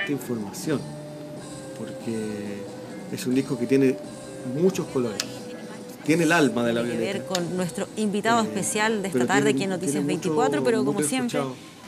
Esta información, porque es un disco que tiene muchos colores. Tiene el alma de la Violeta. Tiene que ver con nuestro invitado especial de esta tarde aquí en Noticias 24, pero como siempre,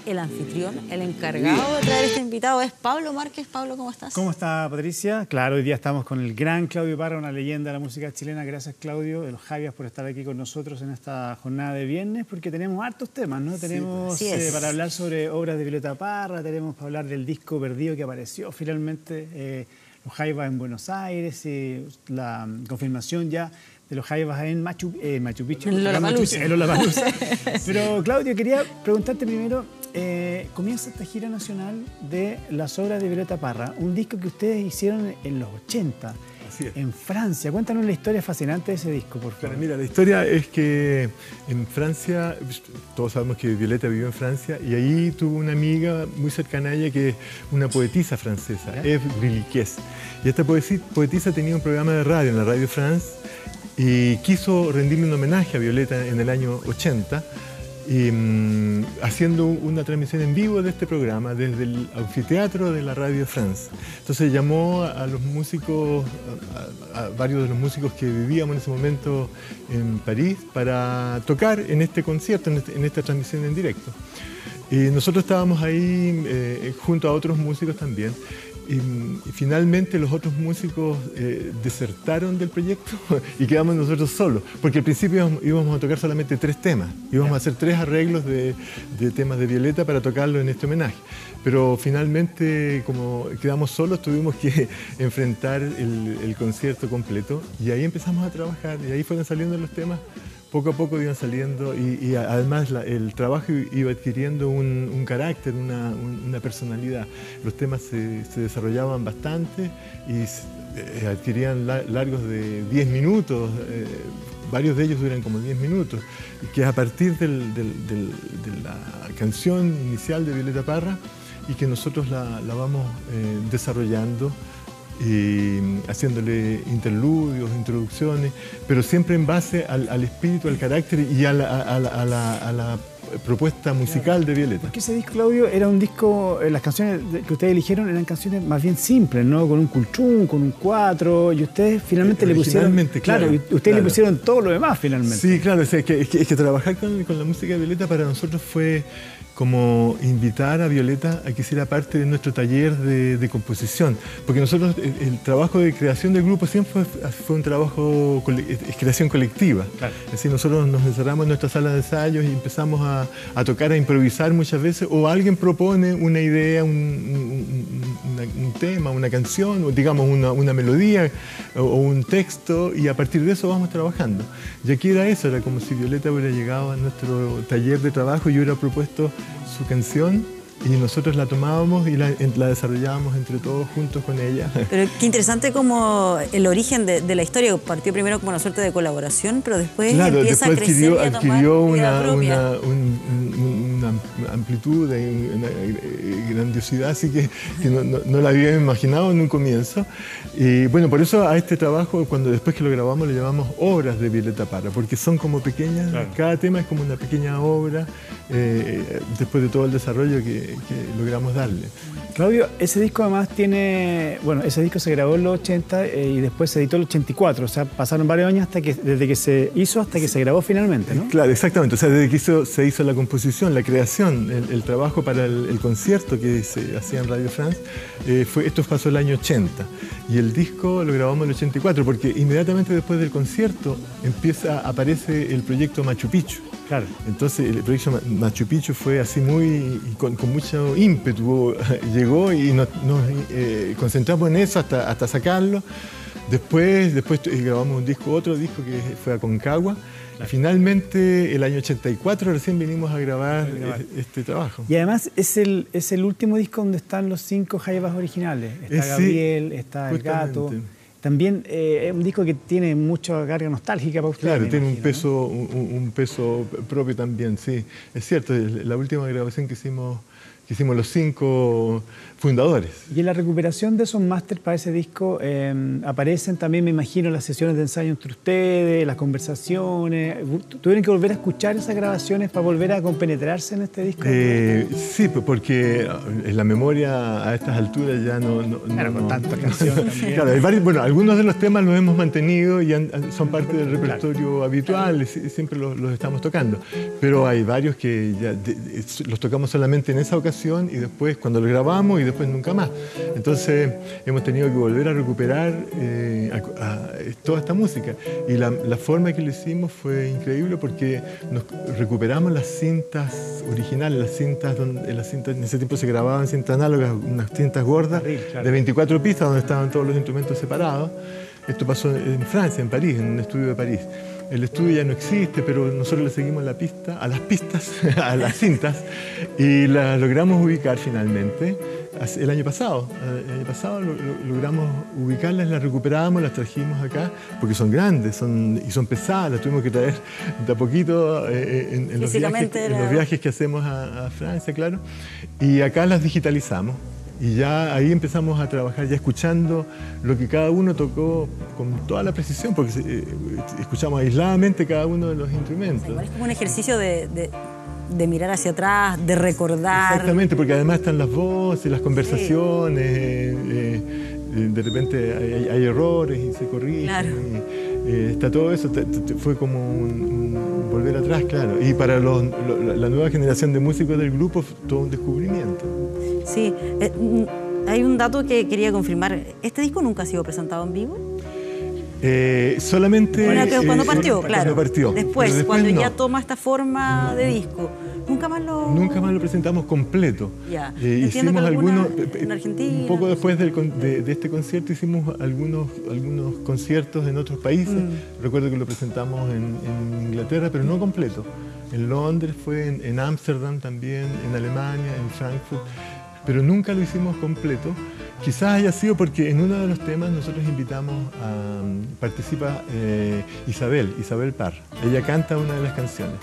el anfitrión, el encargado de traer este invitado es Pablo Márquez. Pablo, ¿cómo estás? ¿Cómo está, Patricia? Claro, hoy día estamos con el gran Claudio Parra, una leyenda de la música chilena. Gracias, Claudio, de los Javias, por estar aquí con nosotros en esta jornada de viernes, porque tenemos hartos temas, ¿no? Tenemos para hablar sobre obras de Violeta Parra, tenemos para hablar del disco perdido que apareció finalmente, los Jaivas en Buenos Aires, la confirmación ya de los Jaivas en Machu Picchu. En Lollapalooza. Pero, Claudio, quería preguntarte primero, comienza esta gira nacional de las obras de Violeta Parra, un disco que ustedes hicieron en los 80, en Francia. Cuéntanos la historia fascinante de ese disco, por favor. Claro, mira, la historia es que en Francia, todos sabemos que Violeta vivió en Francia, y ahí tuvo una amiga muy cercana a ella que es una poetisa francesa, Eve Griliqués. Y esta poetisa tenía un programa de radio en la Radio France, y quiso rendirle un homenaje a Violeta en el año 80, y, haciendo una transmisión en vivo de este programa desde el anfiteatro de la Radio France. Entonces llamó a los músicos, a varios de los músicos que vivíamos en ese momento en París, para tocar en este concierto, en esta transmisión en directo. Y nosotros estábamos ahí junto a otros músicos también. Y finalmente los otros músicos desertaron del proyecto y quedamos nosotros solos, porque al principio íbamos a tocar solamente 3 temas, íbamos a hacer 3 arreglos de temas de Violeta para tocarlo en este homenaje. Pero finalmente, como quedamos solos, tuvimos que enfrentar el concierto completo, y ahí empezamos a trabajar, y ahí fueron saliendo los temas. Poco a poco iban saliendo, y además el trabajo iba adquiriendo un carácter, una personalidad. Los temas se desarrollaban bastante y adquirían largos de 10 minutos, varios de ellos duran como 10 minutos, y que a partir de la canción inicial de Violeta Parra, y que nosotros la vamos desarrollando, y haciéndole interludios, introducciones, pero siempre en base al espíritu, al carácter y a la propuesta musical de Violeta. Porque ese disco, Claudio, era un disco, las canciones que ustedes eligieron eran canciones más bien simples, ¿no? Con un culchún, con un 4, y ustedes finalmente le pusieron... Claro, ustedes le pusieron todo lo demás finalmente. Sí, claro, es que trabajar con la música de Violeta para nosotros fue como invitar a Violeta a que hiciera parte de nuestro taller de composición, porque nosotros, el trabajo de creación del grupo siempre fue un trabajo, es creación colectiva. Claro. Es decir, nosotros nos encerramos en nuestra sala de ensayos y empezamos a tocar, a improvisar muchas veces, o alguien propone una idea, un tema, una canción, o digamos una melodía o un texto, y a partir de eso vamos trabajando. Y aquí era eso, era como si Violeta hubiera llegado a nuestro taller de trabajo y hubiera propuesto su canción, y nosotros la tomábamos y la desarrollábamos entre todos juntos con ella. Pero qué interesante como el origen de la historia partió primero como una suerte de colaboración, pero después empieza a crecer y a adquirió una amplitud, una grandiosidad, así que no la había imaginado en un comienzo. Y bueno, por eso a este trabajo, después que lo grabamos, le llamamos Obras de Violeta Parra, porque son como pequeñas, claro. Cada tema es como una pequeña obra, después de todo el desarrollo que logramos darle. Claudio, ese disco además tiene... Bueno, ese disco se grabó en los 80 y después se editó en los 84. O sea, pasaron varios años desde que se hizo hasta que se grabó finalmente, ¿no? Claro, exactamente. O sea, desde que se hizo la composición, la creación, el trabajo para el concierto que se hacía en Radio France, esto pasó el año 80. Y el disco lo grabamos en el 84, porque inmediatamente después del concierto aparece el proyecto Machu Picchu. Claro. Entonces el proyecto Machu Picchu fue así con mucho ímpetu, llegó y nos concentramos en eso hasta sacarlo. Después grabamos otro disco que fue Aconcagua. Claro. Y finalmente, el año 84 recién vinimos a grabar este trabajo. Y además es el último disco donde están los 5 Jaivas originales. Está Gabriel, está El Gato. También es un disco que tiene mucha carga nostálgica para ustedes. Claro, tiene un peso propio también, sí. Es cierto, la última grabación que hicimos que hicimos los 5 fundadores. Y en la recuperación de esos másters para ese disco aparecen también, me imagino, las sesiones de ensayo entre ustedes, las conversaciones. ¿Tuvieron que volver a escuchar esas grabaciones para volver a compenetrarse en este disco? Sí, porque la memoria a estas alturas ya no... Claro, con tantas canciones también. Claro, hay varios, bueno, algunos de los temas los hemos mantenido y son parte del repertorio habitual, siempre los estamos tocando. Pero hay varios que ya los tocamos solamente en esa ocasión y después cuando los grabamos y después nunca más. Entonces hemos tenido que volver a recuperar toda esta música. Y la forma que lo hicimos fue increíble porque nos recuperamos las cintas originales, las cintas en ese tiempo se grababan cintas análogas, unas cintas gordas de 24 pistas donde estaban todos los instrumentos separados. Esto pasó en Francia, en París, en un estudio de París. El estudio ya no existe, pero nosotros le seguimos a las pistas, a las cintas, y las logramos ubicar finalmente. El año pasado logramos ubicarlas, las recuperamos, las trajimos acá, porque son grandes y son pesadas, las tuvimos que traer de a poquito en los viajes que hacemos a Francia, claro. Y acá las digitalizamos. Y ya ahí empezamos a trabajar, ya escuchando lo que cada uno tocó con toda la precisión, porque escuchamos aisladamente cada uno de los instrumentos. Igual es como un ejercicio de mirar hacia atrás, de recordar. Exactamente, porque además están las voces, las conversaciones, de repente hay errores y se corrigen. Claro. Está todo eso, fue como un volver atrás, claro. Y para la nueva generación de músicos del grupo, todo un descubrimiento. Sí, hay un dato que quería confirmar. ¿Este disco nunca ha sido presentado en vivo? Solamente... Cuando partió, claro. Después, cuando no. ya toma esta forma de disco. Nunca más lo presentamos completo. Ya. Hicimos algunos... En Argentina. Un poco después de este concierto hicimos algunos conciertos en otros países. Recuerdo que lo presentamos en Inglaterra, pero no completo. En Londres fue, en Ámsterdam también, en Alemania, en Frankfurt. Pero nunca lo hicimos completo. Quizás haya sido porque en uno de los temas nosotros invitamos participa Isabel Parr. Ella canta una de las canciones.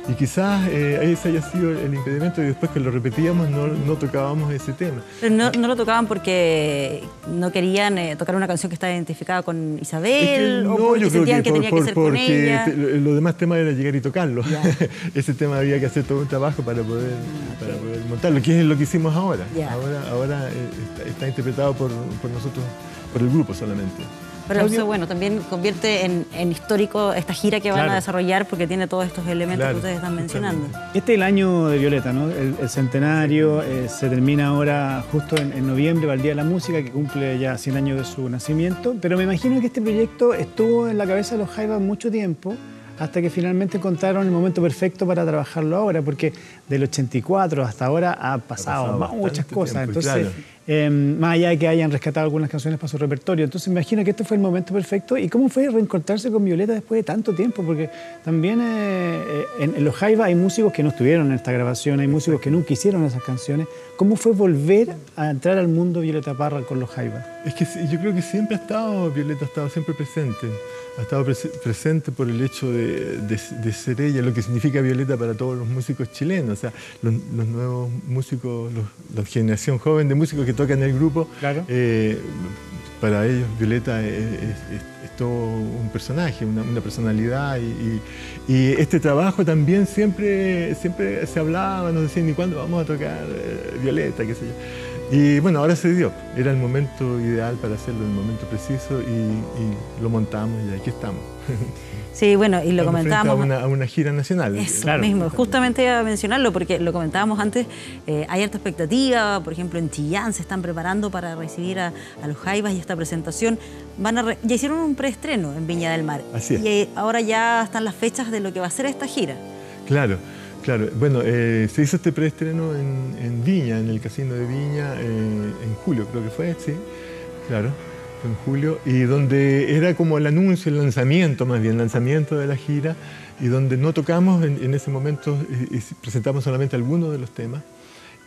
Y quizás ese haya sido el impedimento y después que lo repetíamos no tocábamos ese tema. Pero no lo tocaban porque no querían tocar una canción que está identificada con Isabel, o porque sentían que tenía que ser con ella. Los demás temas era llegar y tocarlo. Ese tema había que hacer todo un trabajo para poder montarlo, que es lo que hicimos ahora. Ahora está interpretado por nosotros, por el grupo solamente. Pero eso, bueno, también convierte en histórico esta gira que van a desarrollar porque tiene todos estos elementos que ustedes están mencionando. Este es el año de Violeta, ¿no? El centenario se termina ahora justo en noviembre, va el Día de la Música, que cumple ya 100 años de su nacimiento. Pero me imagino que este proyecto estuvo en la cabeza de los Jaivas mucho tiempo, hasta que finalmente encontraron el momento perfecto para trabajarlo ahora, porque del 84 hasta ahora ha pasado muchas cosas. Tiempo, entonces, más allá de que hayan rescatado algunas canciones para su repertorio, entonces me imagino que este fue el momento perfecto. ¿Y cómo fue reencontrarse con Violeta después de tanto tiempo? Porque también en los Jaivas hay músicos que no estuvieron en esta grabación, hay músicos que nunca hicieron esas canciones. ¿Cómo fue volver a entrar al mundo Violeta Parra con los Jaivas? Es que yo creo que siempre Violeta ha estado siempre presente. Ha estado presente por el hecho de ser ella, lo que significa Violeta para todos los músicos chilenos. O sea, los nuevos músicos, la generación joven de músicos que tocan el grupo, para ellos Violeta es todo un personaje, una personalidad. Y este trabajo también siempre se hablaba, nos decían, ¿y cuándo vamos a tocar Violeta? Qué sé yo. Y bueno, ahora se dio. Era el momento ideal para hacerlo, el momento preciso, y lo montamos y aquí estamos. Sí, bueno, y lo comentábamos... A una gira nacional. Eso mismo, justamente iba a mencionarlo porque lo comentábamos antes, hay harta expectativa, por ejemplo en Chillán se están preparando para recibir a los Jaivas y esta presentación. Ya hicieron un preestreno en Viña del Mar. Así es. Y ahora ya están las fechas de lo que va a ser esta gira. Claro. Bueno, se hizo este preestreno en Viña, en el Casino de Viña, en julio creo que fue, sí, claro. En julio, y donde era como el anuncio, el lanzamiento de la gira, y donde no tocamos en ese momento, presentamos solamente algunos de los temas,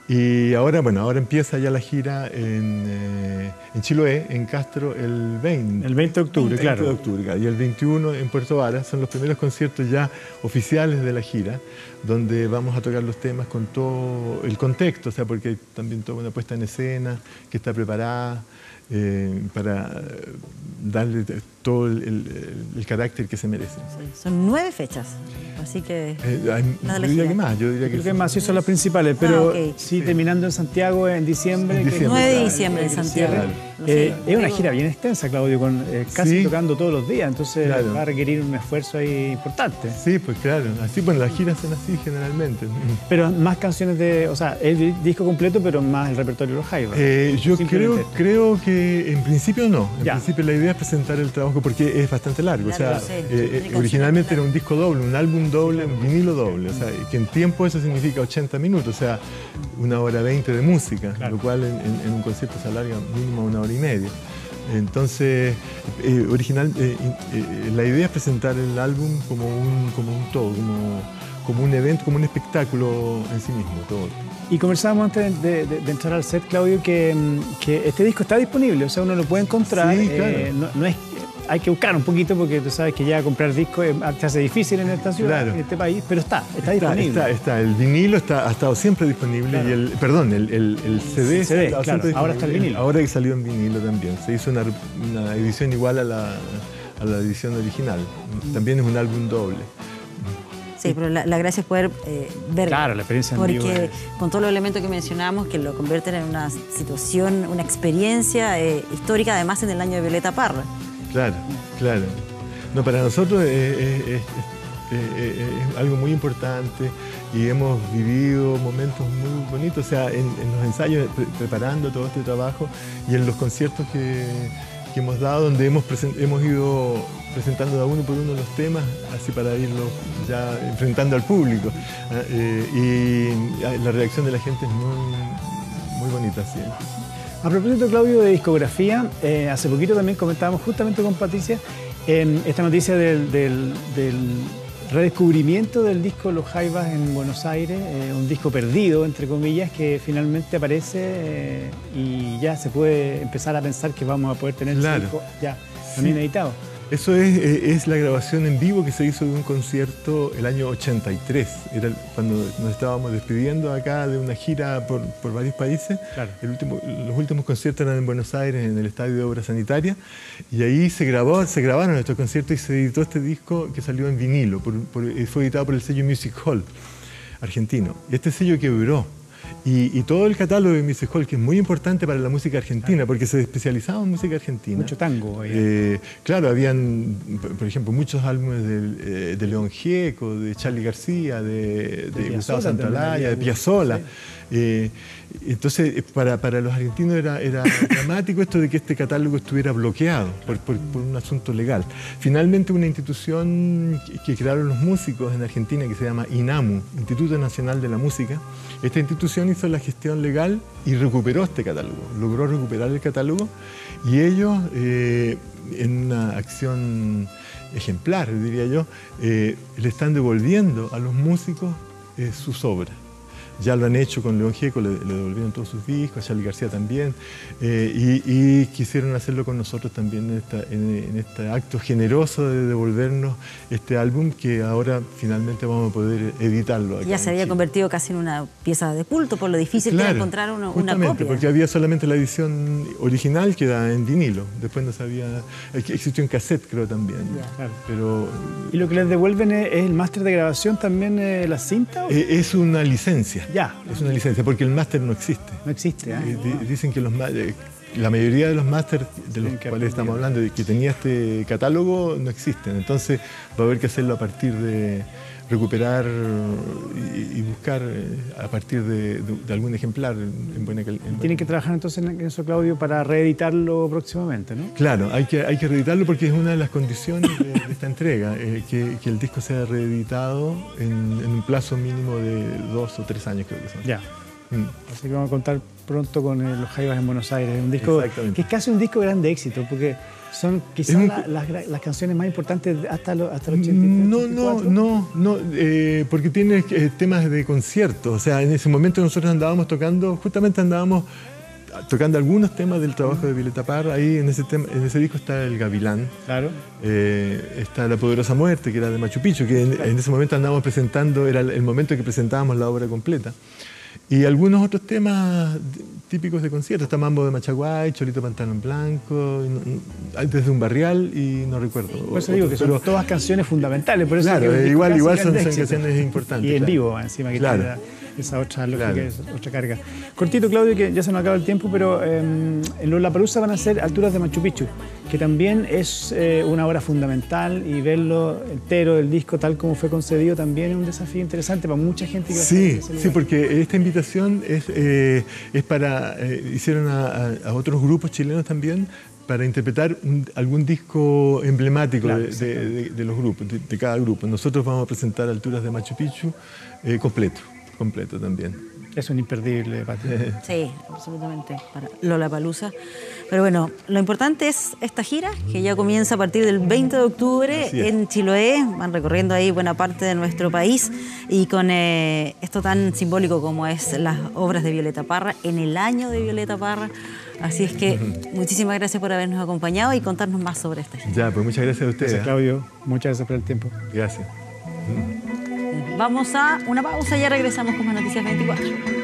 Y ahora, bueno, ahora empieza ya la gira en Chiloé, en Castro, el 20. El 20 de octubre, claro. El 20 de octubre, y el 21 en Puerto Varas. Son los primeros conciertos ya oficiales de la gira, donde vamos a tocar los temas con todo el contexto, o sea, porque hay también toda una puesta en escena que está preparada para darle todo el carácter que se merece. Sí, son 9 fechas, así que... yo diría que más, yo diría creo que más, sí son las principales, pero sí, terminando en Santiago en diciembre. 9 de diciembre en Santiago. Es una gira bien extensa, Claudio, con casi tocando todos los días, entonces va a requerir un esfuerzo ahí importante. Sí, pues claro, así, bueno, las giras son así generalmente. Pero más canciones de, o sea, el disco completo, pero más el repertorio de los Jaivas. Yo creo que en principio no, en principio la idea es presentar el trabajo porque es bastante largo, claro, o sea, originalmente era un disco doble, un álbum doble, un vinilo doble, o sea, que en tiempo eso significa 80 minutos, o sea, 1 hora 20 de música, lo cual en un concierto se alarga mínimo 1 hora y media. Entonces, la idea es presentar el álbum como un todo, como un evento, como un espectáculo en sí mismo, todo. Y conversábamos antes de entrar al set, Claudio, que este disco está disponible, o sea, uno lo puede encontrar. Sí, claro. No es, hay que buscar un poquito porque tú sabes que ya comprar discos se hace difícil en esta ciudad, en este país, pero está disponible. Está. El vinilo ha estado siempre disponible, claro. Y el CD, claro. Ahora está el vinilo. Ahora que salió en vinilo también. Se hizo una edición igual a la edición original. También es un álbum doble. Sí, pero la gracia es poder ver. Claro, la experiencia en vivo. Porque con todos los elementos que mencionamos, que lo convierten en una situación, una experiencia histórica, además en el año de Violeta Parra. Claro. No, para nosotros es algo muy importante y hemos vivido momentos muy bonitos, o sea, en los ensayos, preparando todo este trabajo y en los conciertos que hemos dado, donde hemos ido presentando de uno por uno los temas, así para irlos ya enfrentando al público. Y la reacción de la gente es muy bonita, sí. A propósito, Claudio, de discografía, hace poquito también comentábamos justamente con Patricia esta noticia del redescubrimiento del disco Los Jaivas en Buenos Aires, un disco perdido, entre comillas, que finalmente aparece y ya se puede empezar a pensar que vamos a poder tener ese disco ya también editado. Eso es la grabación en vivo que se hizo de un concierto el año 83. Era cuando nos estábamos despidiendo acá de una gira por varios países. Claro. Los últimos conciertos eran en Buenos Aires, en el Estadio de Obras Sanitarias. Y ahí se grabaron estos conciertos y se editó este disco que salió en vinilo. Fue editado por el sello Music Hall argentino. Y este sello quebró. Y todo el catálogo de Music Hall, que es muy importante para la música argentina, porque se especializaba en música argentina. Mucho tango. Claro, habían, por ejemplo, muchos álbumes de León Gieco, de Charly García, de Gustavo Santaolalla, de Piazzolla. Sí. Entonces, para los argentinos era dramático esto de que este catálogo estuviera bloqueado por un asunto legal. Finalmente, una institución que crearon los músicos en Argentina, que se llama INAMU, Instituto Nacional de la Música, esta institución hizo la gestión legal y recuperó este catálogo, logró recuperar el catálogo, y ellos, en una acción ejemplar, diría yo, le están devolviendo a los músicos sus obras. Ya lo han hecho con León Gieco, le devolvieron todos sus discos, a Charly García también, y quisieron hacerlo con nosotros también en este acto generoso de devolvernos este álbum, que ahora finalmente vamos a poder editarlo acá. Ya se había convertido casi en una pieza de culto por lo difícil que era encontrar una copia. Porque había solamente la edición original que era en vinilo, después no sabía, existió en cassette creo también. Claro. Pero, ¿y lo que les devuelven es el máster de grabación también, la cinta? Es una licencia. Ya. Es una licencia, porque el máster no existe. No existe. Dicen que la mayoría de los másters de los cuales estamos hablando, que tenía este catálogo, no existen. Entonces va a haber que hacerlo a partir de recuperar y buscar a partir de algún ejemplar en buena calidad. Tienen que trabajar entonces en eso, Claudio, para reeditarlo próximamente, ¿no? Claro, hay que reeditarlo porque es una de las condiciones de esta entrega, que el disco sea reeditado en un plazo mínimo de 2 o 3 años, creo que son. Ya. Así que vamos a contar pronto con los Jaivas en Buenos Aires. Un disco que es casi un disco de grande éxito, porque son quizás las canciones más importantes hasta los 83. No, porque tiene temas de concierto. O sea, en ese momento nosotros andábamos tocando algunos temas del trabajo de Violeta Parra. Ahí en ese disco está El Gavilán. Claro. Está La Poderosa Muerte, que era de Machu Picchu, que en ese momento andábamos presentando, era el momento en que presentábamos la obra completa. Y algunos otros temas típicos de concierto. Está Mambo de Machaguay, Cholito Pantano en Blanco, Desde un Barrial y no recuerdo. Por eso digo que son todas canciones fundamentales. Por eso claro, igual son canciones importantes. Y en vivo, encima, que tiene esa otra lógica, otra carga. Cortito, Claudio, que ya se nos acaba el tiempo, pero en Lollapalooza van a ser Alturas de Machu Picchu, que también es una obra fundamental, y verlo entero, el disco tal como fue concebido, también es un desafío interesante para mucha gente que va a estar en ese lugar. Sí, porque esta invitación es para... hicieron a otros grupos chilenos también para interpretar algún disco emblemático de los grupos, de cada grupo. Nosotros vamos a presentar Alturas de Machu Picchu completo también. Es un imperdible, Pati. Sí, absolutamente, para Lollapalooza. Pero bueno, lo importante es esta gira, que ya comienza a partir del 20 de octubre en Chiloé. Van recorriendo ahí buena parte de nuestro país, y con esto tan simbólico como es las obras de Violeta Parra, en el año de Violeta Parra. Así es que muchísimas gracias por habernos acompañado y contarnos más sobre esta gira. Ya, pues muchas gracias a ustedes. Gracias, Claudio. Muchas gracias por el tiempo. Gracias. Vamos a una pausa y ya regresamos con más Noticias 24.